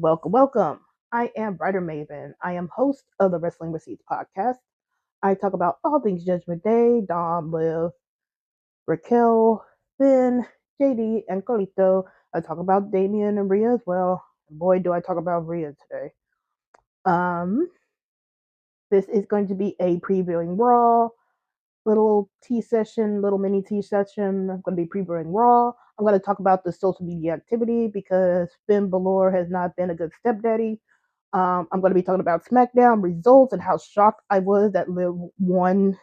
Welcome, welcome. I am WriterMaven. I am host of the Wrestling Receipts podcast. I talk about all things Judgment Day, Dom, Liv, Raquel, Finn, JD, and Carlito. I talk about Damien and Rhea as well. Boy, do I talk about Rhea today. Um, this is going to be a previewing Raw, little tea session, little mini tea session. I'm going to be previewing Raw. I'm going to talk about the social media activity because Finn Balor has not been a good stepdaddy. I'm going to be talking about SmackDown results and how shocked I was that Liv won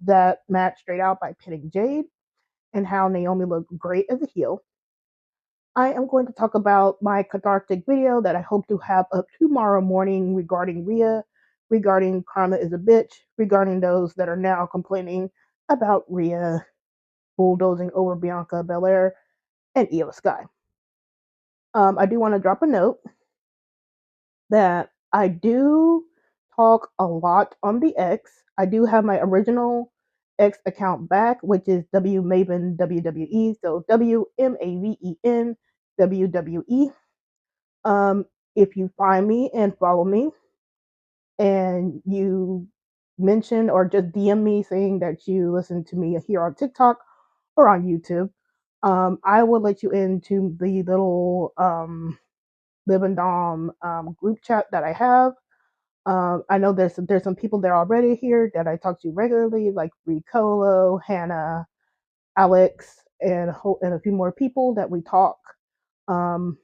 that match straight out by pinning Jade, and how Naomi looked great as a heel. I am going to talk about my cathartic video that I hope to have up tomorrow morning regarding Rhea, regarding Karma is a bitch, regarding those that are now complaining about Rhea bulldozing over Bianca Belair and Io Sky. I do want to drop a note that I do talk a lot on the X. I do have my original X account back, which is WMaven WWE. So WMAVEN WWE. If you find me and follow me, and you mention or just DM me saying that you listen to me here on TikTok or on YouTube, I will let you into the little Live and Dom group chat that I have. I know there's some people there already here that I talk to regularly, like Ricolo, Hannah, Alex, and a few more people that we talk. Um,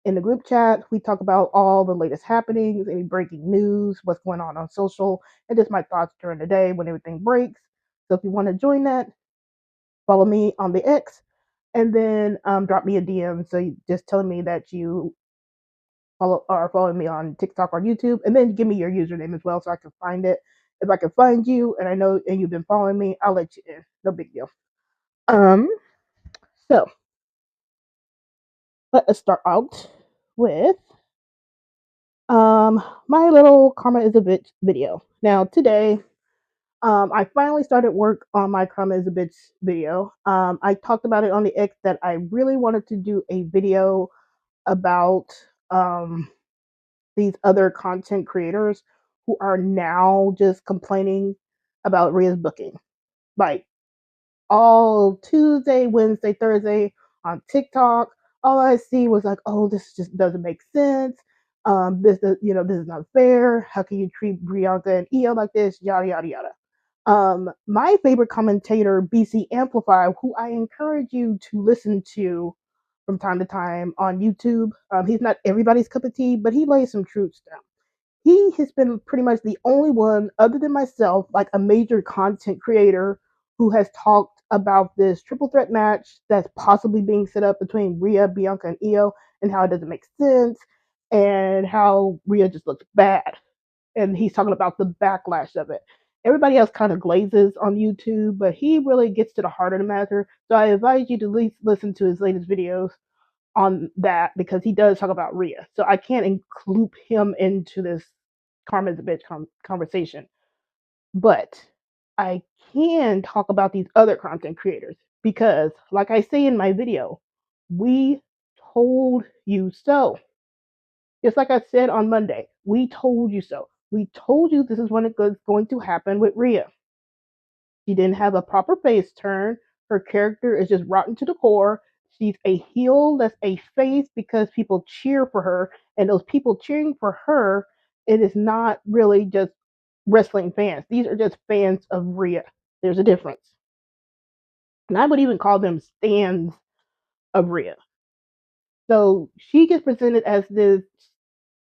in the group chat, we talk about all the latest happenings, any breaking news, what's going on social, and just my thoughts during the day when everything breaks. So if you want to join that, follow me on the X, and then drop me a DM. So you just telling me that you follow me on TikTok or YouTube, and then give me your username as well so I can find it. If I can find you and I know and you've been following me, I'll let you in. No big deal. Um, so let us start out with my little Karma is a bitch video. Now today, I finally started work on my Karma is a bitch video. I talked about it on the X that I really wanted to do a video about um these other content creators who are now just complaining about Rhea's booking. Like all Tuesday, Wednesday, Thursday on TikTok, all I see was like, "Oh, this just doesn't make sense. This is, this is not fair. How can you treat Bianca and Io like this? Yada yada yada." My favorite commentator, BC Amplify, who I encourage you to listen to from time to time on YouTube. He's not everybody's cup of tea, but he lays some truths down. He has been pretty much the only one, other than myself, like a major content creator who has talked about this triple threat match that's possibly being set up between Rhea, Bianca, and Io, and how it doesn't make sense, and how Rhea just looks bad. And he's talking about the backlash of it. Everybody else kind of glazes on YouTube, but he really gets to the heart of the matter. So I advise you to at least listen to his latest videos on that because he does talk about Rhea. So I can't include him into this Karma's a bitch conversation. But I can talk about these other content creators because, like I say in my video, we told you so. Just like I said on Monday, we told you so. We told you this is when it's going to happen with Rhea. She didn't have a proper face turn. Her character is just rotten to the core. She's a heel that's a face because people cheer for her, and those people cheering for her, it is not really just wrestling fans. These are just fans of Rhea. There's a difference. And I would even call them stands of Rhea. So she gets presented as this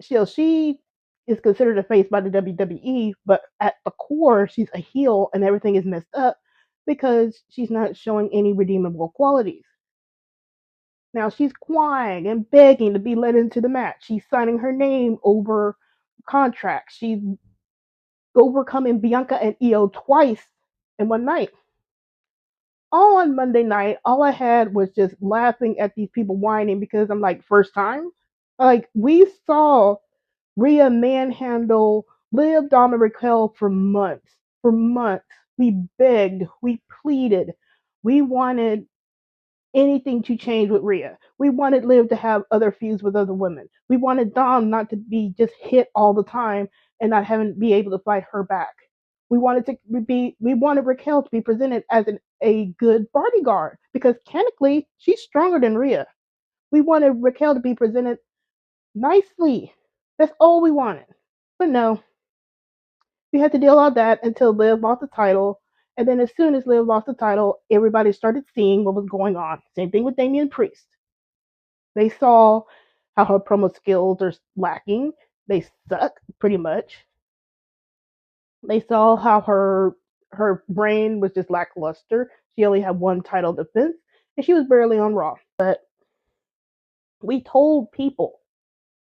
she is considered a face by the WWE, but at the core, she's a heel and everything is messed up because she's not showing any redeemable qualities. Now she's crying and begging to be let into the match. She's signing her name over contracts. She's overcoming Bianca and Io twice in one night. All on Monday night, all I had was just laughing at these people whining because I'm like, first time? Like, we saw Rhea manhandle Liv, Dom, and Raquel for months. For months. We begged, we pleaded, we wanted anything to change with Rhea. We wanted Liv to have other feuds with other women. We wanted Dom not to be just hit all the time and not having be able to fight her back. We wanted Raquel to be presented as a good bodyguard because technically she's stronger than Rhea. We wanted Raquel to be presented nicely. That's all we wanted. But no, we had to deal with that until Liv lost the title. And then as soon as Liv lost the title, everybody started seeing what was going on. Same thing with Damian Priest. They saw how her promo skills are lacking. They suck, pretty much. They saw how her brain was just lackluster. She only had one title defense, and she was barely on Raw. But we told people,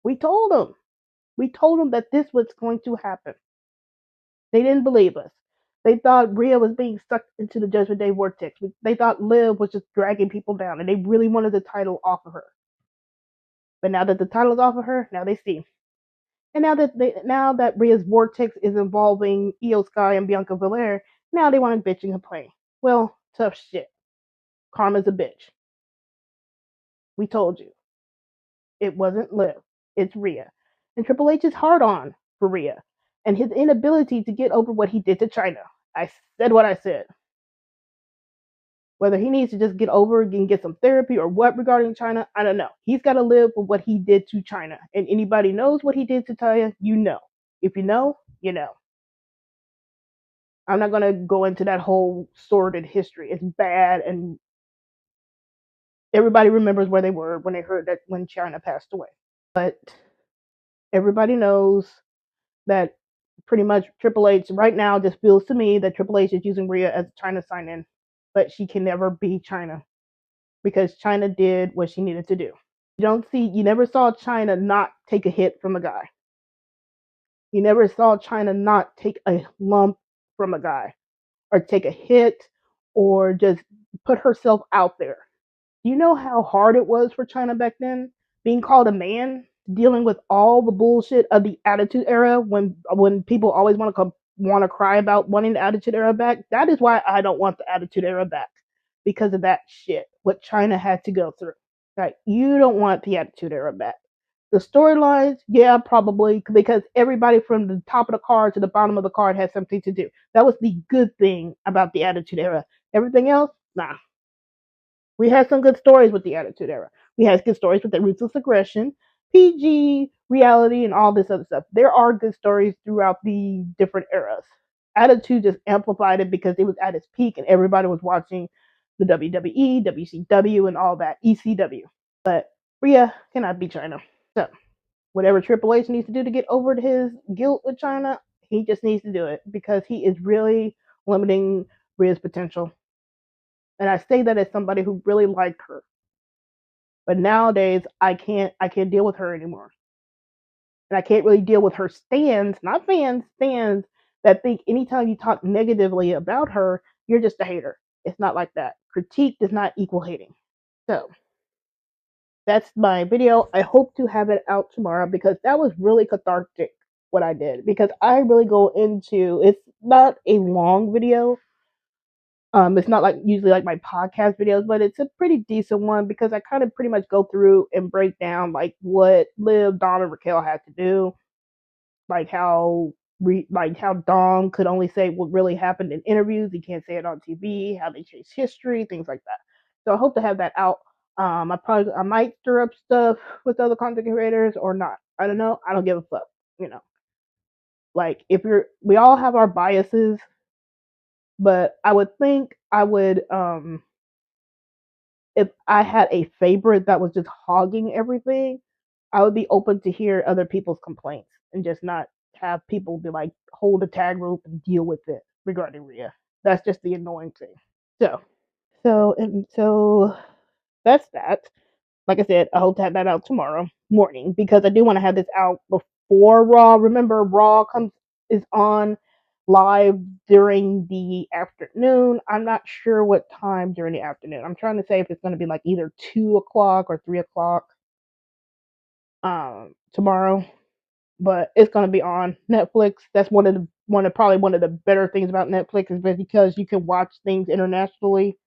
we told them that this was going to happen. They didn't believe us. They thought Rhea was being sucked into the Judgment Day vortex. They thought Liv was just dragging people down, and they really wanted the title off of her. But now that the title is off of her, now they see. And now that Rhea's vortex is involving Io Sky and Bianca Belair, now they want to bitch and complain. Well, tough shit. Karma's a bitch. We told you. It wasn't Liv. It's Rhea. And Triple H is hard on for Rhea and his inability to get over what he did to China. I said what I said. Whether he needs to just get over and get some therapy or what regarding China, I don't know. He's got to live with what he did to China. And anybody knows what he did to China, you know. If you know, you know. I'm not going to go into that whole sordid history. It's bad, and everybody remembers where they were when they heard that when China passed away. But everybody knows that pretty much Triple H right now just feels to me that Triple H is using Rhea as a China sign-in. But she can never be China because China did what she needed to do. You never saw China not take a hit from a guy. You never saw China not take a lump from a guy or take a hit or just put herself out there. Do you know how hard it was for China back then? Being called a man, dealing with all the bullshit of the Attitude Era when people always want to cry about wanting the Attitude Era back. That is why I don't want the Attitude Era back. Because of that shit. What China had to go through. Like, you don't want the Attitude Era back. The storylines, yeah, probably, because everybody from the top of the card to the bottom of the card had something to do. That was the good thing about the Attitude Era. Everything else, nah. We had some good stories with the Attitude Era. We had good stories with the Ruthless Aggression, PG, reality, and all this other stuff. There are good stories throughout the different eras. Attitude just amplified it because it was at its peak and everybody was watching the WWE, WCW, and all that, ECW. But Rhea cannot be China. So, whatever Triple H needs to do to get over his guilt with China, he just needs to do it because he is really limiting Rhea's potential. And I say that as somebody who really liked her. But nowadays, I can't deal with her anymore. And I can't really deal with her stands, not fans, stands that think anytime you talk negatively about her, you're just a hater. It's not like that. Critique does not equal hating. So, that's my video. I hope to have it out tomorrow because that was really cathartic what I did. Because I really go into, it's not a long video. It's not like usually like my podcast videos, but it's a pretty decent one because I kind of pretty much go through and break down like what Liv, Dom, and Raquel had to do, like how Dom could only say what really happened in interviews. He can't say it on TV. How they changed history, things like that. So I hope to have that out. I might stir up stuff with other content creators or not. I don't know. I don't give a fuck. You know, like we all have our biases. But I would think I would, if I had a favorite that was just hogging everything, I would be open to hear other people's complaints and just not have people be like, hold a tag rope and deal with it regarding Rhea. That's just the annoying thing. So that's that. Like I said, I hope to have that out tomorrow morning because I do want to have this out before Raw. Remember, Raw is on live during the afternoon. I'm not sure what time during the afternoon. I'm trying to say if it's going to be like either 2 o'clock or 3 o'clock tomorrow, but it's going to be on Netflix. That's probably one of the better things about Netflix is because you can watch things internationally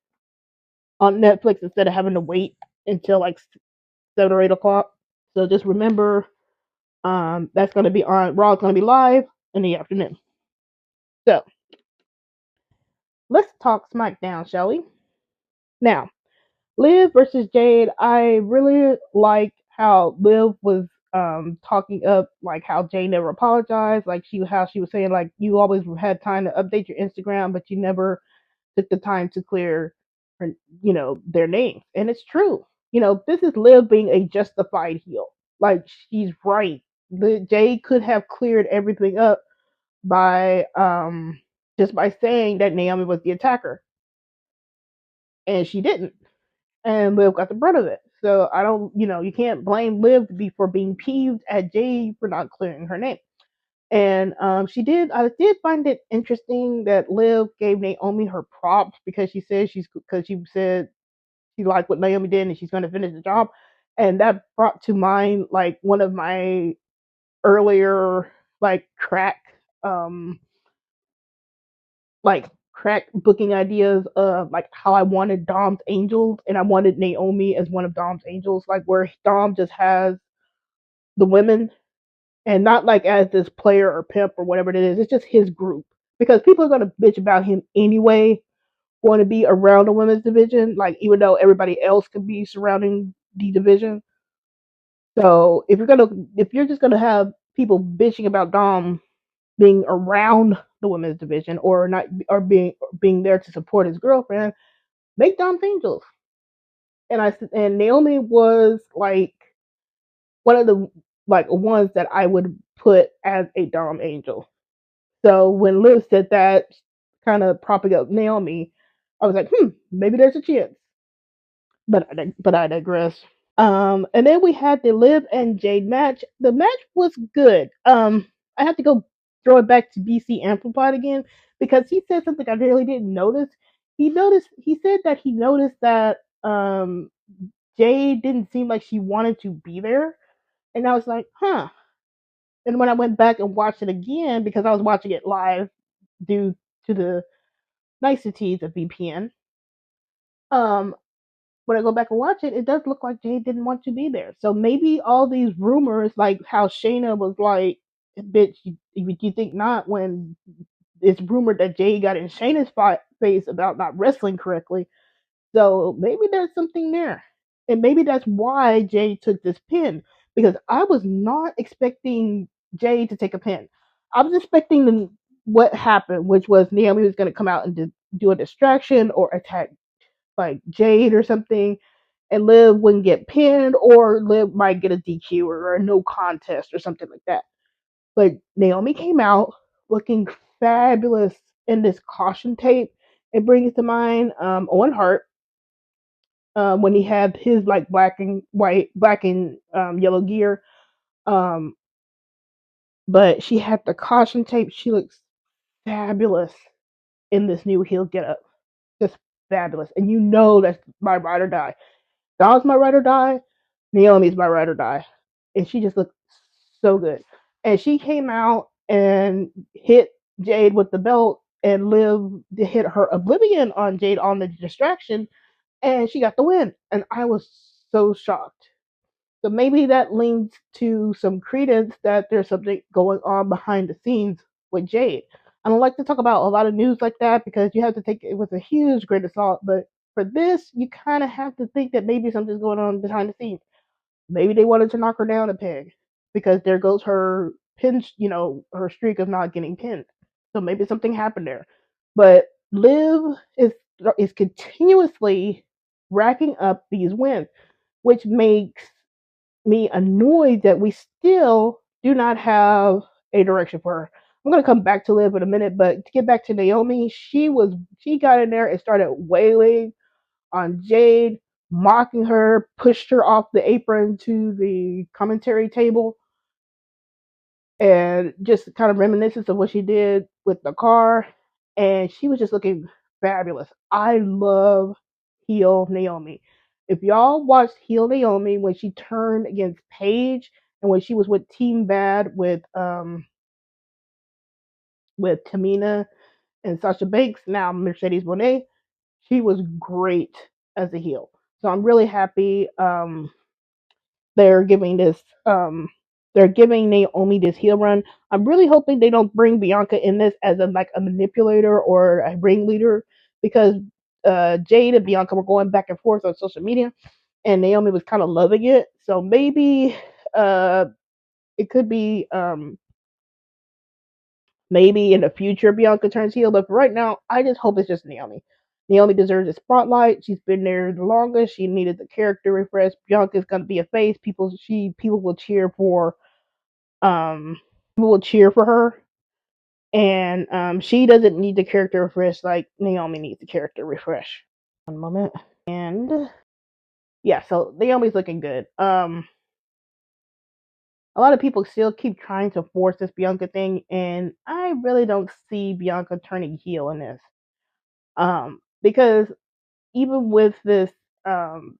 on Netflix instead of having to wait until like 7 or 8 o'clock. So just remember, that's going to be on Raw. Is going to be live in the afternoon. So let's talk SmackDown, shall we? Now, Liv versus Jade. I really liked how Liv was talking up like how Jade never apologized, like how she was saying like you always had time to update your Instagram, but you never took the time to clear her, their names. And it's true. This is Liv being a justified heel. Like she's right. Jade could have cleared everything up by just by saying that Naomi was the attacker, and she didn't, and Liv got the brunt of it. So I don't, you can't blame Liv for being peeved at Jade for not clearing her name. And she did. I did find it interesting that Liv gave Naomi her props because she said she liked what Naomi did and she's going to finish the job. And that brought to mind like one of my earlier like um crack booking ideas of like how I wanted Dom's angels, and I wanted Naomi as one of Dom's angels, like where Dom just has the women and not like as this player or pimp or whatever it is. It's just his group because people are gonna bitch about him anyway. Want to be around the women's division, like even though everybody else could be surrounding the division. So if you're just gonna have people bitching about Dom being around the women's division or not or being there to support his girlfriend, make Dom's angels. And Naomi was like one of the like ones that I would put as a Dom angel. So when Liv said that, kind of propping up Naomi, I was like, maybe there's a chance. But I digress. And then we had the Liv and Jade match. The match was good. I have to go throw it back to BC Amplified again because he said something I really didn't notice. He said that he noticed that Jade didn't seem like she wanted to be there. And I was like, huh. And when I went back and watched it again, because I was watching it live due to the niceties of VPN, um, when I go back and watch it, it does look like Jade didn't want to be there. So maybe all these rumors, like how Shayna was like, "Bitch, you think not?" When it's rumored that Jade got in Shayna's face about not wrestling correctly. So maybe there's something there, and maybe that's why Jade took this pin because I was not expecting Jade to take a pin. I was expecting what happened, which was Naomi was going to come out and do a distraction or attack like Jade or something, and Liv wouldn't get pinned, or Liv might get a DQ or a no contest or something like that. But Naomi came out looking fabulous in this caution tape. It brings to mind Owen Hart when he had his like black and yellow gear. Um, but she had the caution tape. She looks fabulous in this new heel getup. Just fabulous. And that's my ride or die. Dom's my ride or die. Naomi's my ride or die. And she just looked so good. And she came out and hit Jade with the belt, and Liv hit her Oblivion on Jade on the distraction, and she got the win. And I was so shocked. So maybe that leads to some credence that there's something going on behind the scenes with Jade. I don't like to talk about a lot of news like that because you have to take it with a huge grain of salt. But for this, you kind of have to think that maybe something's going on behind the scenes. Maybe they wanted to knock her down a peg because there goes her pin, her streak of not getting pinned. So maybe something happened there. But Liv is continuously racking up these wins, which makes me annoyed that we still do not have a direction for her. I'm gonna come back to Liv in a minute, but to get back to Naomi, she got in there and started wailing on Jade, mocking her, pushed her off the apron to the commentary table, and just kind of reminiscence of what she did with the car. And she was just looking fabulous. I love heel Naomi. If y'all watched heel Naomi when she turned against Paige and when she was with Team Bad with Tamina and Sasha Banks, now Mercedes Monet, she was great as a heel. So I'm really happy they're giving this they're giving Naomi this heel run. I'm really hoping they don't bring Bianca in this as a manipulator or a ringleader, because Jade and Bianca were going back and forth on social media, and Naomi was kind of loving it. So maybe uh it could be maybe in the future Bianca turns heel, but for right now, I just hope it's just Naomi. Naomi deserves a spotlight. She's been there the longest. She needed the character refresh. Bianca's gonna be a face. People will cheer for um people will cheer for her, and she doesn't need the character refresh like Naomi needs the character refresh. One moment, and yeah, so Naomi's looking good. A lot of people still keep trying to force this Bianca thing, and I really don't see Bianca turning heel in this. Because even with this um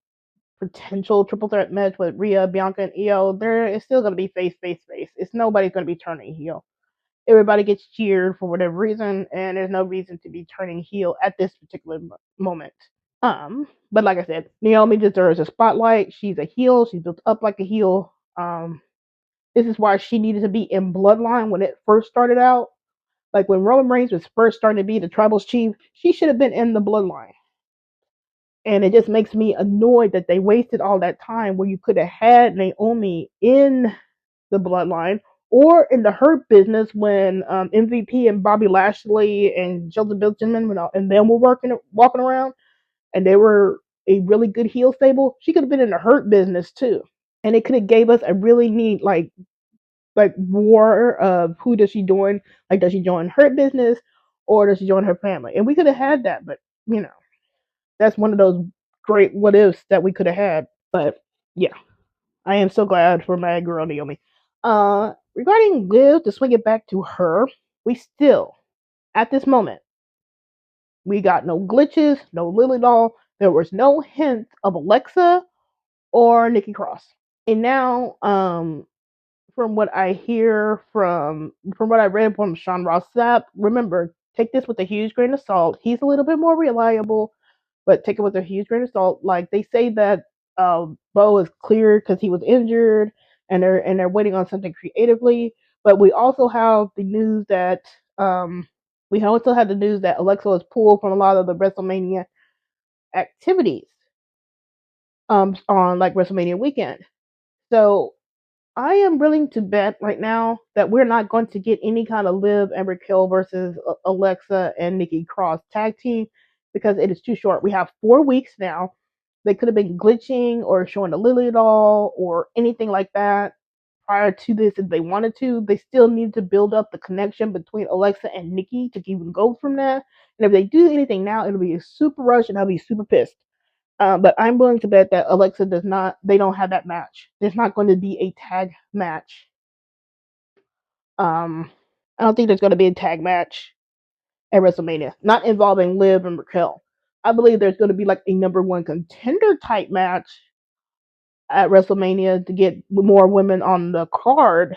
potential triple threat match with Rhea, Bianca, and Io, there is still gonna be face, face, face. It's nobody's gonna be turning heel. Everybody gets cheered for whatever reason, and there's no reason to be turning heel at this particular moment. But like I said, Naomi deserves a spotlight. She's a heel. She's built up like a heel. This is why she needed to be in Bloodline when it first started out. Like when Roman Reigns was first starting to be the Tribal Chief, she should have been in the Bloodline. And it just makes me annoyed that they wasted all that time where you could have had Naomi in the Bloodline or in the Hurt Business when MVP and Bobby Lashley and Shelton Benjamin and them were walking around, and they were a really good heel stable. She could have been in the Hurt Business too, and it could have gave us a really neat war of who does she join? Like, does she join Hurt Business or does she join her family? And we could have had that, but you know, that's one of those great what ifs that we could have had. But yeah, I am so glad for my girl Naomi. Regarding Liv, to swing it back to her, we still, at this moment, we got no glitches, no Lily Doll. There was no hint of Alexa or Nikki Cross. And now, from what I hear from what I read from Sean Ross Sapp, remember, take this with a huge grain of salt. He's a little bit more reliable, but take it with a huge grain of salt. Like they say that Bo is cleared because he was injured, and they're waiting on something creatively. But we also have the news that Alexa was pulled from a lot of the WrestleMania activities on like WrestleMania weekend. So I am willing to bet right now that we're not going to get any kind of Liv and Raquel versus Alexa and Nikki Cross tag team because it is too short. We have 4 weeks now. They could have been glitching or showing a Lily doll or anything like that prior to this if they wanted to. They still need to build up the connection between Alexa and Nikki to even go from that. And if they do anything now, it'll be a super rush and I'll be super pissed. But I'm willing to bet that Alexa does not. They don't have that match. There's not going to be a tag match. Um, I don't think there's going to be a tag match at WrestleMania, not involving Liv and Raquel. I believe there's going to be like a number one contender type match at WrestleMania to get more women on the card.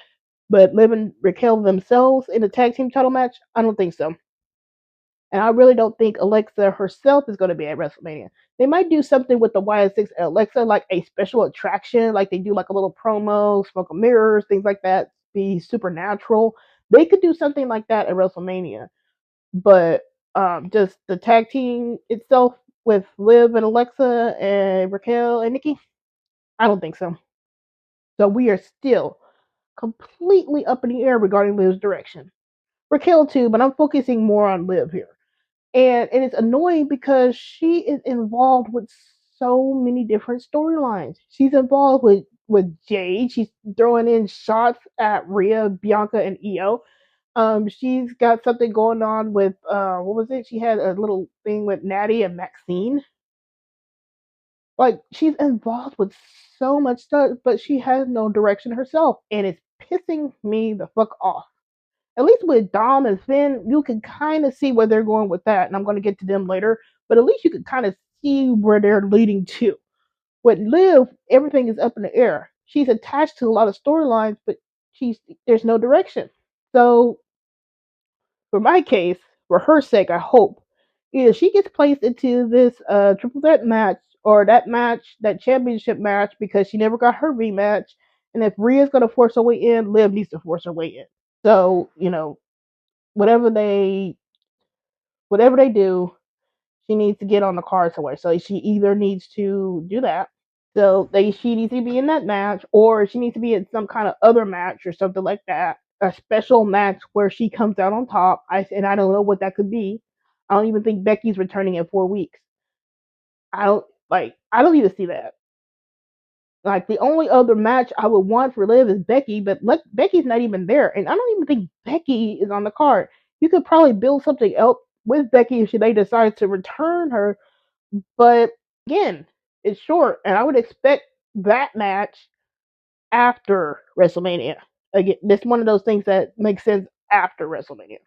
But Liv and Raquel themselves in a tag team title match, I don't think so. And I really don't think Alexa herself is going to be at WrestleMania. They might do something with the YS6 and Alexa, like a special attraction, like they do like a little promo, smoke and mirrors, things like that, be supernatural. They could do something like that at WrestleMania. But just the tag team itself with Liv and Alexa and Raquel and Nikki, I don't think so. So we are still completely up in the air regarding Liv's direction. Raquel too, but I'm focusing more on Liv here. And it's annoying because she is involved with so many different storylines. She's involved with Jade. She's throwing in shots at Rhea, Bianca, and Io. She's got something going on with what was it? She had a little thing with Natty and Maxine. Like she's involved with so much stuff, but she has no direction herself, and it's pissing me the fuck off. At least with Dom and Finn, you can kind of see where they're going with that, and I'm going to get to them later. But at least you can kind of see where they're leading to. With Liv, everything is up in the air. She's attached to a lot of storylines, but there's no direction. So, for my case, for her sake, I hope either she gets placed into this triple threat match or that match, that championship match, because she never got her rematch. And if Rhea's gonna force her way in, Liv needs to force her way in. So, whatever they whatever they do, she needs to get on the card somewhere. So she either needs to do that. So she needs to be in that match, or she needs to be in some kind of other match or something like that. A special match where she comes out on top. I don't know what that could be. I don't even think Becky's returning in 4 weeks. I don't need to see that. Like, the only other match I would want for Liv is Becky, but Becky's not even there, and I don't even think Becky is on the card. You could probably build something else with Becky if they decide to return her, but again, it's short, and I would expect that match after WrestleMania. Again, this one of those things that makes sense after WrestleMania.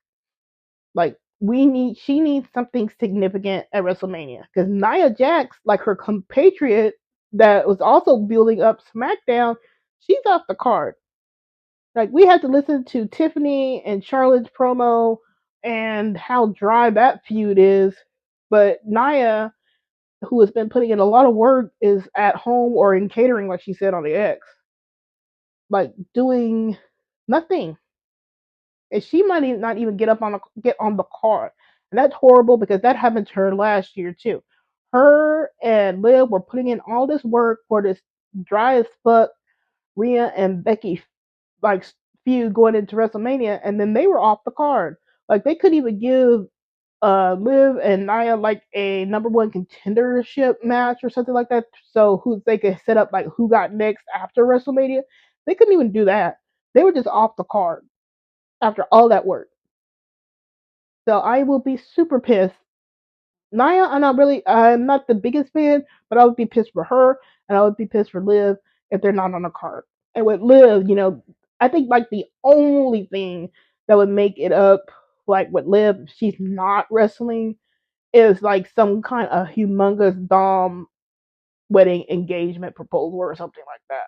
Like, she needs something significant at WrestleMania, because Nia Jax, like her compatriot that was also building up SmackDown, she's off the card. Like, we had to listen to Tiffany and Charlotte's promo and how dry that feud is, but Nia, who has been putting in a lot of work, is at home or in catering, like she said on the X, like doing nothing, and she might not even get on the card, and that's horrible because that happened to her last year too. Her and Liv were putting in all this work for this dry as fuck Rhea and Becky like feud going into WrestleMania, and then they were off the card. Like, they couldn't even give Liv and Nia like a number one contendership match or something like that, so who they could set up like who got next after WrestleMania. They couldn't even do that. They were just off the card after all that work. So I will be super pissed. Nia, I'm not the biggest fan, but I would be pissed for her, and I would be pissed for Liv if they're not on the card. And with Liv, I think like the only thing that would make it up, like with Liv, if she's not wrestling, is like some kind of humongous Dom wedding engagement proposal or something like that.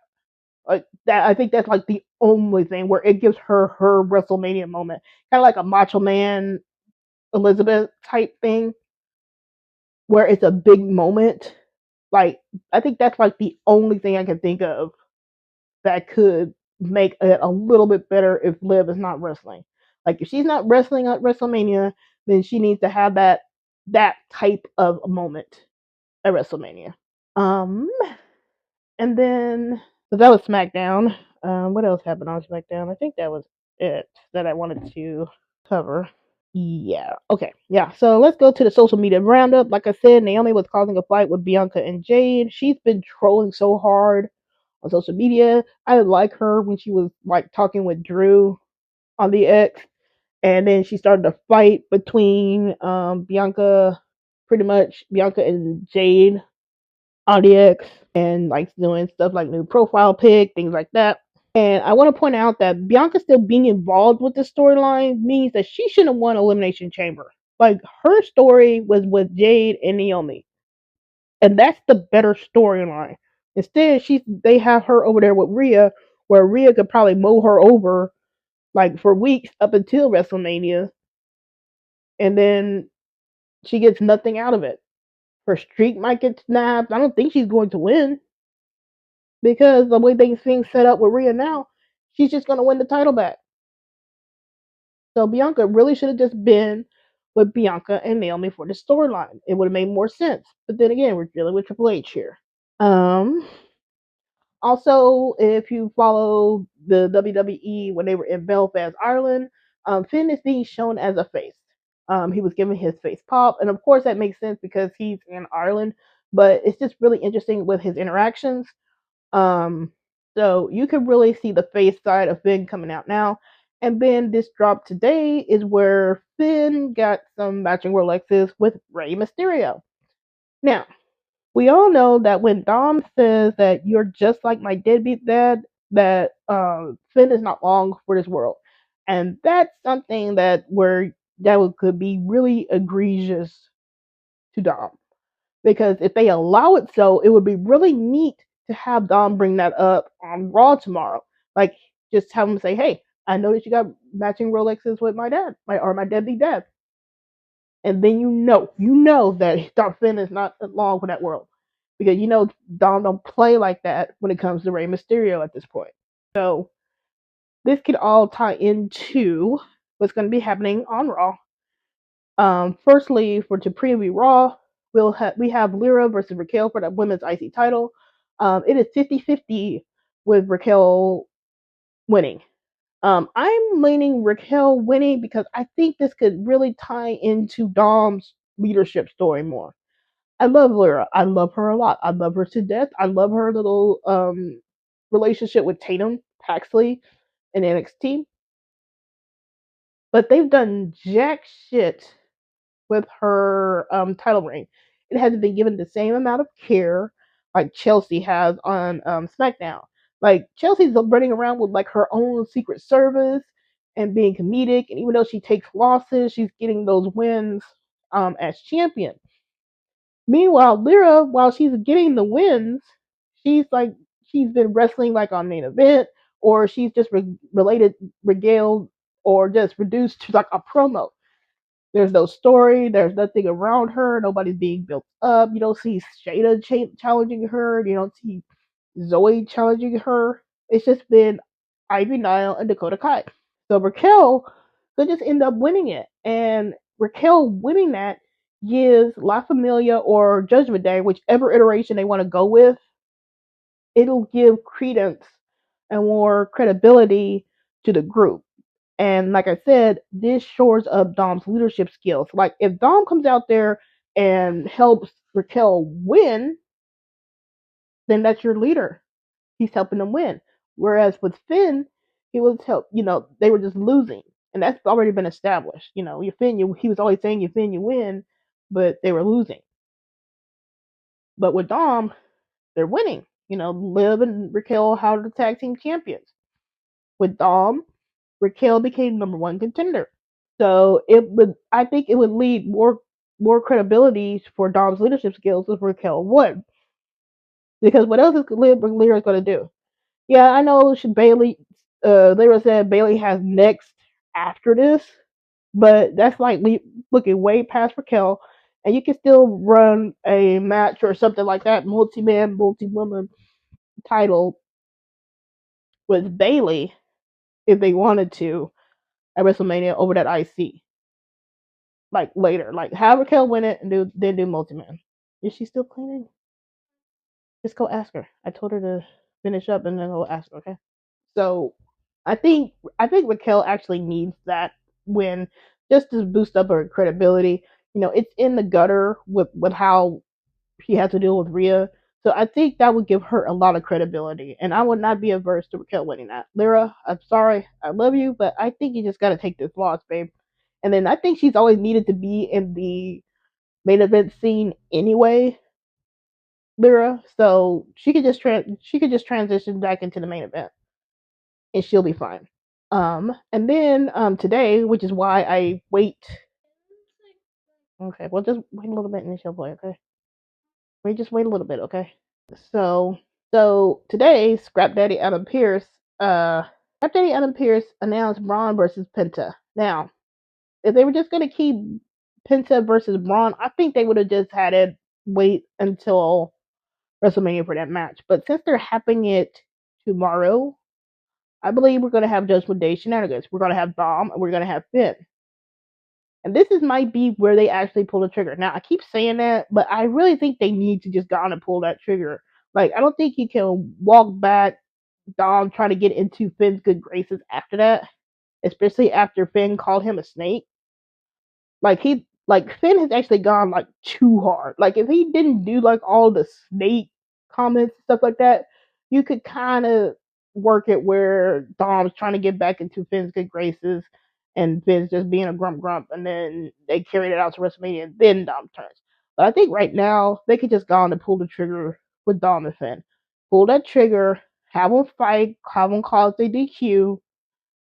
Like that, I think that's like the only thing where it gives her WrestleMania moment, kind of like a Macho Man Elizabeth type thing, where it's a big moment. Like, I think that's like the only thing I can think of that could make it a little bit better if Liv is not wrestling. Like, if she's not wrestling at WrestleMania, then she needs to have that type of moment at WrestleMania. Um, and then so that was SmackDown. What else happened on SmackDown? I think that was it that I wanted to cover. Yeah. Okay. Yeah. So let's go to the social media roundup. Like I said, Naomi was causing a fight with Bianca and Jade. She's been trolling so hard on social media. I like her when she was like talking with Drew on the X, and then she started a fight between pretty much Bianca and Jade on the X, and like doing stuff like new profile pic, things like that. And I want to point out that Bianca still being involved with the storyline means that she shouldn't have won Elimination Chamber. Like, her story was with Jade and Naomi, and that's the better storyline. Instead, they have her over there with Rhea, where Rhea could probably mow her over like for weeks up until WrestleMania, and then she gets nothing out of it. Her streak might get snapped. I don't think she's going to win, because the way things set up with Rhea now, she's just going to win the title back. So Bianca really should have just been with Bianca and Naomi for the storyline. It would have made more sense. But then again, we're dealing with Triple H here. Um, Also, if you follow the WWE when they were in Belfast, Ireland, Finn is being shown as a face. He was given his face pop, and of course that makes sense because he's in Ireland. But it's just really interesting with his interactions. Um, so you can really see the face side of Finn coming out now. And then this drop today is where Finn got some matching Rolexes with Rey Mysterio. Now, we all know that when Dom says that you're just like my deadbeat dad, that Finn is not long for this world. And that's something could be really egregious to Dom. Because if they allow it so, it would be really neat to have Dom bring that up on Raw tomorrow. Like, just have him say, "Hey, I noticed you got matching Rolexes with my dad, my deadbeat dad." And then you know that Dom Finn is not long for that world. because Dom don't play like that when it comes to Rey Mysterio at this point. So this could all tie into what's going to be happening on Raw. Firstly, to preview Raw, we have Lyra versus Raquel for the women's IC title. It is 50-50 with Raquel winning. I'm leaning Raquel winning because I think this could really tie into Dom's leadership story more. I love Lyra. I love her a lot. I love her to death. I love her little relationship with Tatum Paxley in NXT. But they've done jack shit with her title reign. It hasn't been given the same amount of care like Chelsea has on SmackDown. Like Chelsea's running around with like her own secret service and being comedic, and even though she takes losses, she's getting those wins as champion. Meanwhile, Lyra, while she's getting the wins, she's been wrestling like on main event, or she's just regaled, or just reduced to like a promo. There's no story. There's nothing around her. Nobody's being built up. You don't see Shayna challenging her. You don't see Zoe challenging her. It's just been Ivy Nile and Dakota Kai. So Raquel could just end up winning it. And Raquel winning that gives La Familia or Judgment Day, whichever iteration they want to go with, it'll give credence and more credibility to the group. And like I said, this shores up Dom's leadership skills. Like if Dom comes out there and helps Raquel win, then that's your leader. He's helping them win. Whereas with Finn, he was they were just losing. And that's already been established. He was always saying you Finn, you win, but they were losing. But with Dom, they're winning. Liv and Raquel are the tag team champions. With Dom, Raquel became number one contender. So I think it would lead more credibility for Dom's leadership skills if Raquel won. Because what else is Lyra going to do? Yeah, I know Lyra said Bayley has next after this, but that's like looking way past Raquel, and you can still run a match or something like that, multi-man, multi-woman title with Bayley if they wanted to at WrestleMania over that IC. Like later, like have Raquel win it and then do multi-man. Is she still cleaning? Just go ask her. I told her to finish up and then go ask her. Okay. So I think Raquel actually needs that win just to boost up her credibility. It's in the gutter with how she has to deal with Rhea. So I think that would give her a lot of credibility, and I would not be averse to Raquel winning that. Lyra, I'm sorry, I love you, but I think you just got to take this loss, babe. And then I think she's always needed to be in the main event scene anyway, Lyra. So she could just transition back into the main event, and she'll be fine. And then today, which is why I wait. Okay, well just wait a little bit and then she'll play. Okay, just wait a little bit. Okay. So today, Scrap Daddy Adam Pearce announced Braun versus Penta. Now, if they were just gonna keep Penta versus Braun, I think they would have just had it wait until WrestleMania for that match. But since they're having it tomorrow, I believe we're gonna have Judgment Day shenanigans. We're gonna have Dom and we're gonna have Finn. And might be where they actually pull the trigger. Now I keep saying that, but I really think they need to just go on and pull that trigger. Like I don't think you can walk back Dom trying to get into Finn's good graces after that, especially after Finn called him a snake. Finn has actually gone like too hard. Like if he didn't do like all the snake comments and stuff like that, you could kind of work it where Dom's trying to get back into Finn's good graces and Finn's just being a grump, and then they carried it out to WrestleMania, and then Dom turns. But I think right now they could just go on and pull the trigger with Dom and Finn. Pull that trigger, have them fight, have them cause a DQ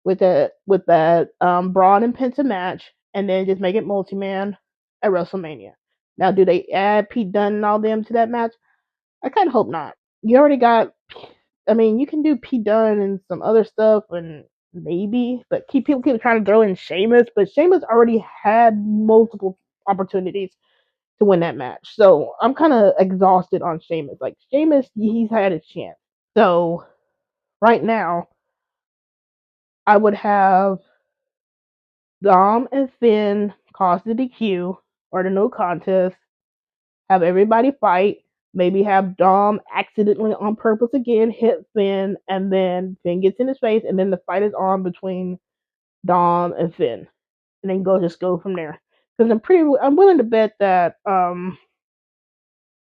with that Braun and Penta match, and then just make it multi-man at WrestleMania. Now, do they add Pete Dunne and all them to that match? I kind of hope not. You already got. I mean, you can do Pete Dunne and some other stuff, and maybe, but people keep trying to throw in Sheamus, but Sheamus already had multiple opportunities to win that match. So I'm kind of exhausted on Sheamus. Like Sheamus, he's had his chance. So right now, I would have Dom and Finn cause the DQ or the no contest. Have everybody fight. Maybe have Dom accidentally on purpose again hit Finn, and then Finn gets in his face, and then the fight is on between Dom and Finn, and then just go from there. Because I'm willing to bet that Dom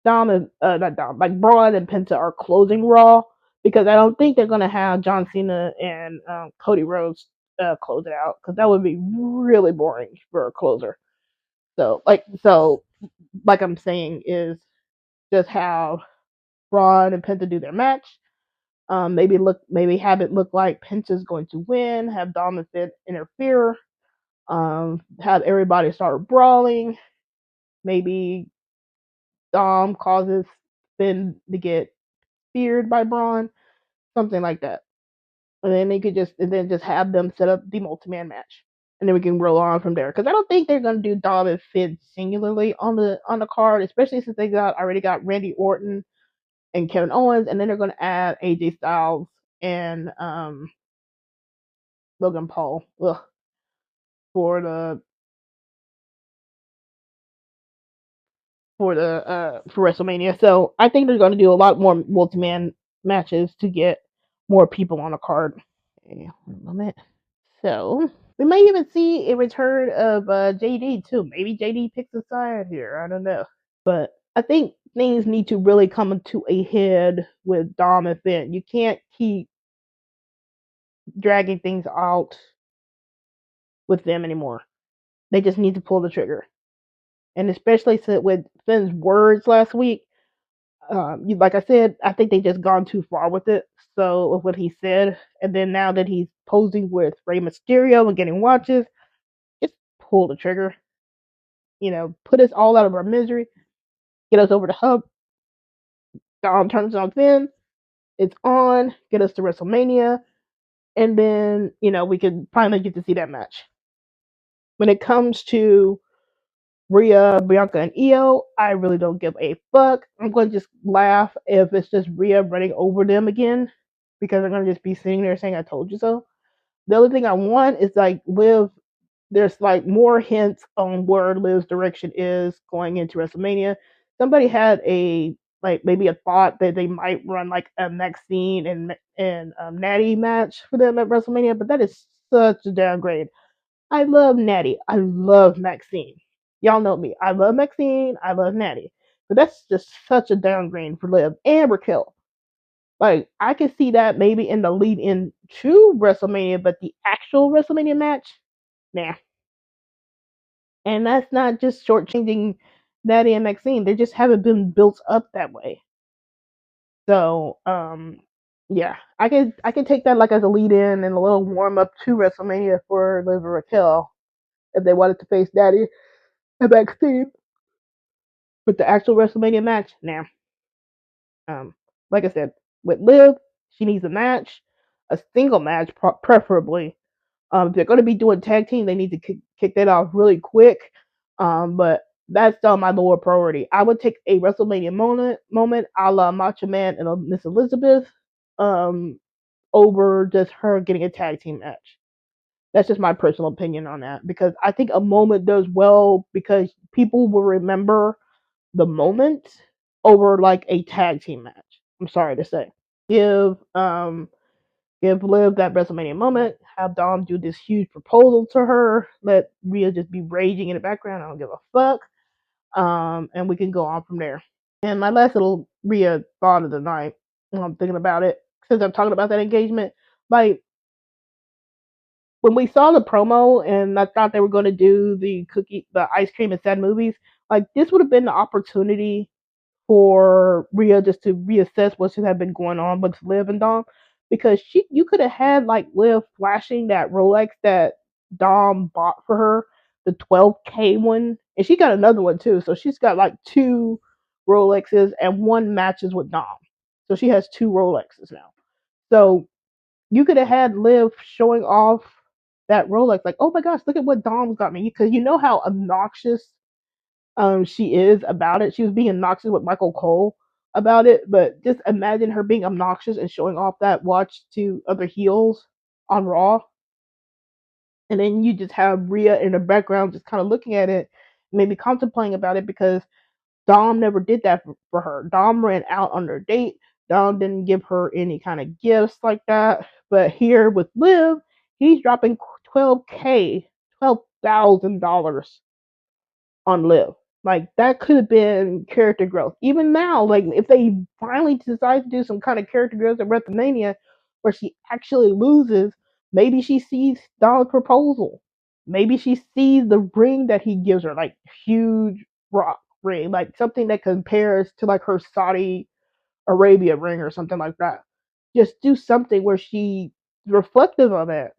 and not Dom, like Braun and Penta are closing Raw, because I don't think they're gonna have John Cena and Cody Rhodes close it out, because that would be really boring for a closer. So like I'm saying is just have Braun and Penta do their match. Maybe have it look like Penta's going to win. Have Dom and Finn interfere. Have everybody start brawling. Maybe Dom causes Finn to get speared by Braun, something like that. And then just have them set up the multi-man match, and then we can roll on from there. Because I don't think they're gonna do Dom and Finn singularly on the card, especially since they already got Randy Orton and Kevin Owens, and then they're gonna add AJ Styles and Logan Paul for the for WrestleMania. So I think they're gonna do a lot more multi-man matches to get more people on the card. Okay, one moment. So we may even see a return of JD too. Maybe JD picks a side here. I don't know, but I think things need to really come to a head with Dom and Finn. You can't keep dragging things out with them anymore. They just need to pull the trigger. And especially with Finn's words last week, like I said, I think they just gone too far with it. So with what he said, and then now that he's posing with Rey Mysterio and getting watches, just pull the trigger. Put us all out of our misery, get us over the hump. Dom turns on Finn, it's on, get us to WrestleMania, and then we can finally get to see that match. When it comes to Rhea, Bianca, and Io, I really don't give a fuck. I'm going to just laugh if it's just Rhea running over them again, because I'm going to just be sitting there saying, I told you so. The other thing I want is like Liv, there's like more hints on where Liv's direction is going into WrestleMania. Somebody had maybe a thought that they might run like a Maxine and Natty match for them at WrestleMania, but that is such a downgrade. I love Natty. I love Maxine. Y'all know me. I love Maxine. I love Natty. But that's just such a downgrade for Liv and Raquel. Like, I can see that maybe in the lead in to WrestleMania, but the actual WrestleMania match, nah. And that's not just shortchanging Natty and Maxine. They just haven't been built up that way. So, yeah, I can take that like as a lead in and a little warm up to WrestleMania for Liv and Raquel if they wanted to face Natty and Maxine. But the actual WrestleMania match, nah. Like I said, with Liv, she needs a match, a single match, preferably. If they're going to be doing tag team, they need to kick that off really quick. But that's my lower priority. I would take a WrestleMania moment a la Macho Man and Miss Elizabeth over just her getting a tag team match. That's just my personal opinion on that, because I think a moment does well because people will remember the moment over like a tag team match. I'm sorry to say. Give Liv that WrestleMania moment. Have Dom do this huge proposal to her. Let Rhea just be raging in the background. I don't give a fuck. And we can go on from there. And my last little Rhea thought of the night, when I'm thinking about it, since I'm talking about that engagement, like when we saw the promo and I thought they were going to do the ice cream and sad movies, like this would have been the opportunity for Rhea just to reassess what should have been going on with Liv and Dom, because you could have had like Liv flashing that Rolex that Dom bought for her, the 12K one, and she got another one too, so she's got like two Rolexes and one matches with Dom, so she has two Rolexes now. So you could have had Liv showing off that Rolex, like, oh my gosh, look at what Dom's got me, because you know how obnoxious she is about it. She was being obnoxious with Michael Cole about it, but just imagine her being obnoxious and showing off that watch to other heels on Raw, and then you just have Rhea in the background just kind of looking at it, maybe contemplating about it because Dom never did that for her. Dom ran out on their date. Dom didn't give her any kind of gifts like that. But here with Liv, he's dropping 12K, $12,000 on Liv. Like that could have been character growth. Even now, like if they finally decide to do some kind of character growth at WrestleMania where she actually loses, maybe she sees Dom's proposal. Maybe she sees the ring that he gives her, like huge rock ring, like something that compares to like her Saudi Arabia ring or something like that. Just do something where she reflective of it.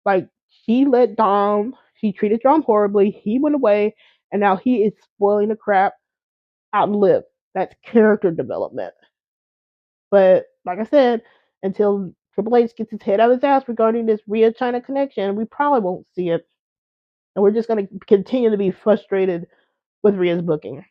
Like she let Dom, she treated Dom horribly. He went away, and now he is spoiling the crap out and Liv. That's character development. But like I said, until Triple H gets his head out of his ass regarding this Rhea China connection, we probably won't see it. And we're just going to continue to be frustrated with Rhea's booking.